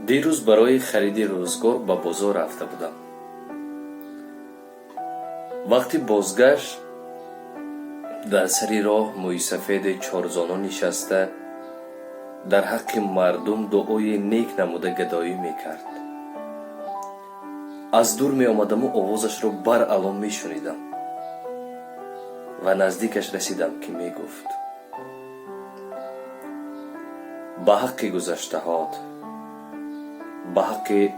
دیروز برای خرید روزگار به بازار رفته بودم. وقتی بازگشت در سری راه موی سفید چارزانو نشسته در حق مردم دعای نیک نموده گدایی میکرد. از دور می آمدم و آوازش را بر علام می شنیدم و نزدیکش رسیدم که می گفت: به حق گذشته هات، به حق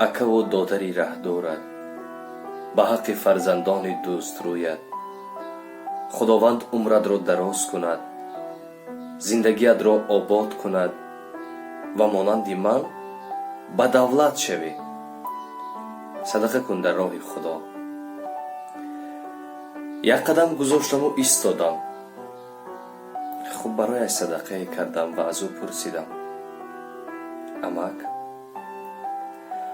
اکه و دادری ره دارد، به حق فرزندان دوست رویت، خداوند عمرت را دراز کند، زندگیت را آباد کند و مانند من به دولت شوی. صدقه کن در راه خدا. یک قدم گذاشتم و ایستادم. خب برایش صدقه کردم و از او پرسیدم: امک،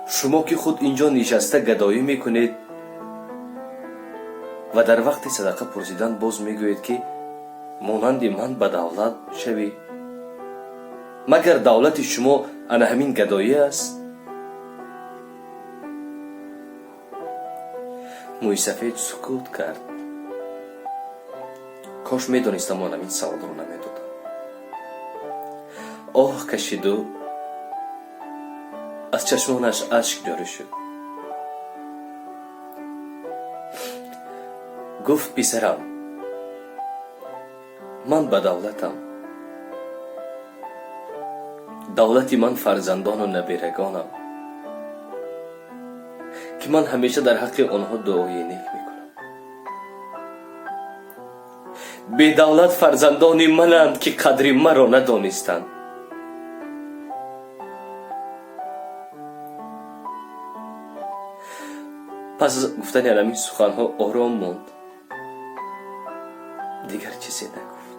شما که خود اینجا نشسته گدایی میکنید و در وقت صدقه پرسیدن باز میگوید که مانند من به دولت شوی، مگر دولت شما انا همین گدایی است؟ موی سفید سکوت کرد. کاش میدانستم آن همین سوال رو نمیدادم. آه کشید و از چشمانش اشک جاری شد. گفت: پسرم، من به دولتم. دولتی من فرزندان و نبیرگانم که من همیشه در حق آنها دعای نیک میکنم. بی دولت فرزندان منند که قدر مرا ندانستند. پس از گفتن همین سخنها آرام ماند. دیگر چیزی نگفت.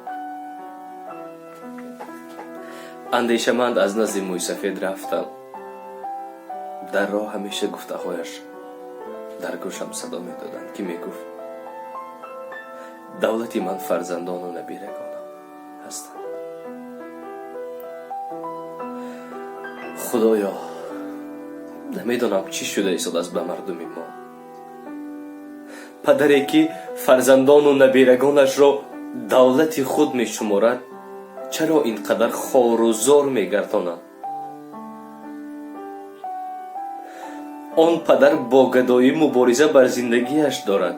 اندیشمند از نزد موی سفید رفتم. در راه همیشه گفته هایش در گوشم صدا می دادند که می گفت: دولتی من فرزندان و نبیرگانم هستند. خدایا، نمیدانم چی شده ایستاد از به مردم ما. پدری که فرزندان و نبیرگانش را دولت خود می شمارد چرا اینقدر خوار و زار می گرداند؟ آن پدر با گدایی مبارزه بر زندگیش دارد،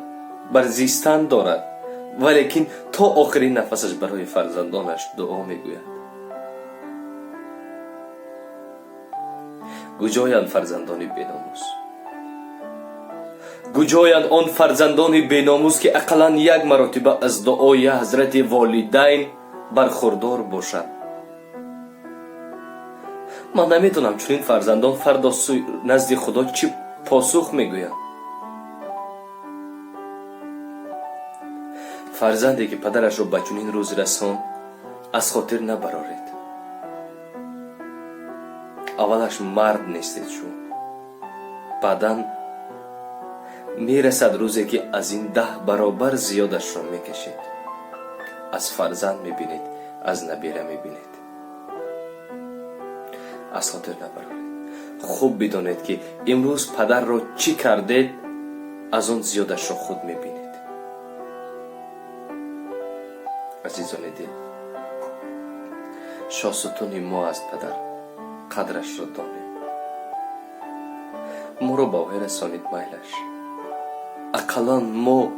بر زیستن دارد، ولیکن تا آخرین نفسش برای فرزندانش دعا می گوید. کجایند فرزندان بیناموس؟ کجایند آن فرزندان بیناموس که اقلا یک مرتبه از دعای حضرت والدین برخوردار باشند؟ من نمیدونم چون این فرزندان فردا نزد خدا چی پاسخ میگویند. فرزندی که پدرش را به چنین روز رساند از خاطر نبرارید. اولش مرد نیستید شما، بعداً میرسد روزی که از این 10 برابر زیادش را میکشید. از فرزند میبینید، از نبیره میبینید. از خاطر نبرارید. خوب بدانید که امروز پدر را چی کردید، از آن زیادش را خود میبینید. عزیزان دل، شاستون ما از پدر قدرش را دانید. ما را با وی رسانید میلش. اقلا ما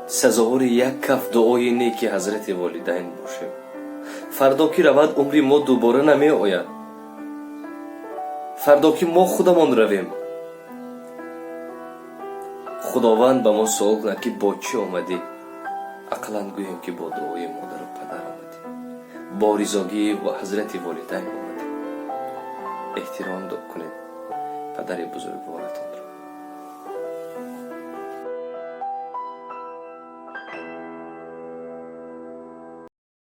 سزاوار یک کف دعای نیکی حضرت والدین باشیم. فردا که رود عمری ما دوباره نمی آید. فردا که ما خودمان رویم، خداوند به ما سوال کند که با چی آمدی؟ اقلا گوییم که با دعای مادر و پدر آمدیم، با رضاگی و حضرت والدین آمدیم. احترام کنید پدر بزرگوارتان را.